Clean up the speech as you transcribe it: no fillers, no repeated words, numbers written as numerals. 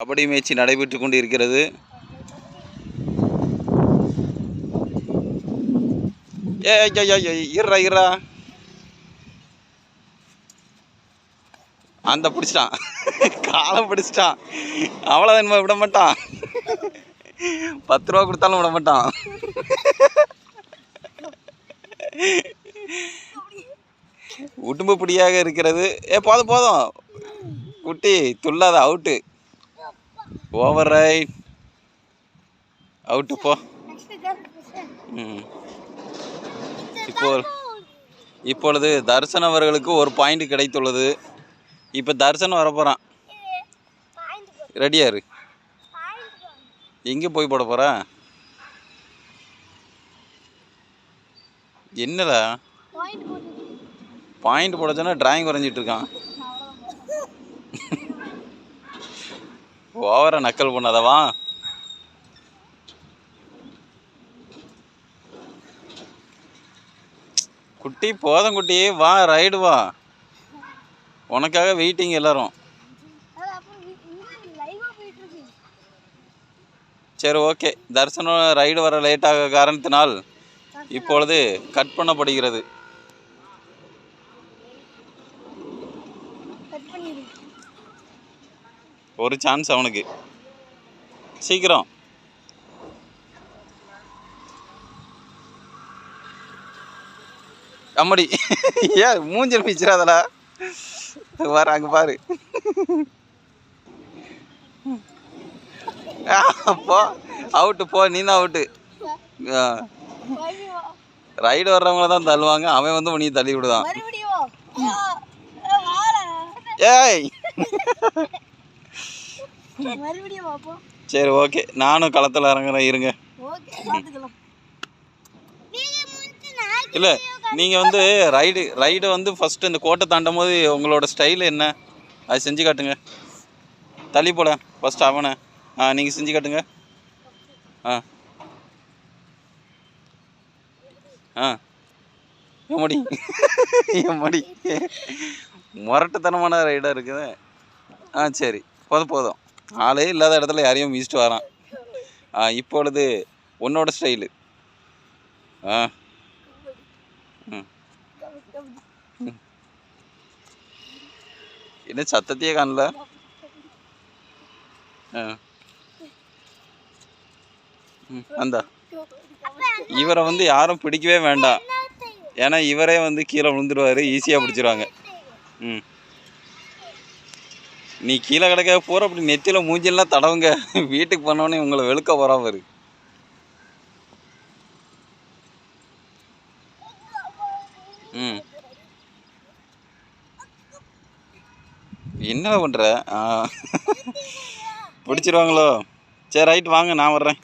Kabaddi match நடைபெற்று கொண்டு இருக்கிறது. இருறா அந்த பிடிச்சிட்டான், காலை பிடிச்சிட்டான். அவ்வளோதான், விட மாட்டான். 10 ரூபா கொடுத்தாலும் விட மாட்டான். உடும்பு பிடியாக இருக்கிறது. போதும் போதும் குட்டி, Thullatha, out. Over right, out போ. இப்பொழுது தர்சன் அவர்களுக்கு ஒரு பாயிண்ட் கிடைத்துள்ளது. இப்போ தர்சன் வரப்போகிறான். ரெடியாரு, எங்கே போய் போட போகிறா? என்னடா பாயிண்ட் போட சொன்னா டிராயிங் வரைஞ்சிட்டு இருக்கான். ஓவரா நக்கல் பண்ணாதவா. குட்டி போதும் குட்டி, வா ரைடு வா, உனக்காக வெயிட்டிங் எல்லாரும். சரி ஓகே, தர்சனம் ரைடு வர லேட்டாக காரணத்தினால் இப்பொழுது கட் பண்ணப்படுகிறது. ஒரு சான்ஸ் அவனுக்கு, சீக்கிரம். அம்மடி, ஏன் மூஞ்சல் பிச்சிடாதடா. வர அங்கே பாரு. போ, அவுட்டு போ, நீ தான் அவுட்டு. ரைடு வர்றவங்கள தான் தள்ளுவாங்க, அவன் வந்து உன்னையும் தள்ளி விடுதான். ஏய் சரி ஓகே, நானும் களத்தில் இறங்குறேன், இருங்க. இல்லை, நீங்கள் வந்து ரைடு வந்து ஃபஸ்ட்டு இந்த கோட்டை தாண்டும் போது உங்களோட ஸ்டைல் என்ன, அது செஞ்சு காட்டுங்க. தள்ளி போல ஃபஸ்ட்டு அவனை. நீங்கள் செஞ்சு காட்டுங்க. எம்மடி எம்மடி முரட்டுத்தனமான ரைடாக இருக்குது. சரி போதும் போதும், ஆளே இல்லாத இடத்துல யாரையும் வீசிட்டு வரான். இப்பொழுது உன்னோட ஸ்டைலு. என்ன சத்தத்தையே காணல. அந்த இவரை வந்து யாரும் பிடிக்கவே வேண்டாம், ஏன்னா இவரே வந்து கீழே விழுந்துருவாரு, ஈஸியாக பிடிச்சிருவாங்க. நீ கீழே கிடக்க போகிற, அப்படி நெத்தியில் மூஞ்சிலாம் தடவுங்க. வீட்டுக்கு போனோடனே உங்களை வெளுக்க போகிறான் பாரு. என்ன பண்ணுற? பிடிச்சிருவாங்களோ? சரி ரைட், வாங்க, நான் வர்றேன்.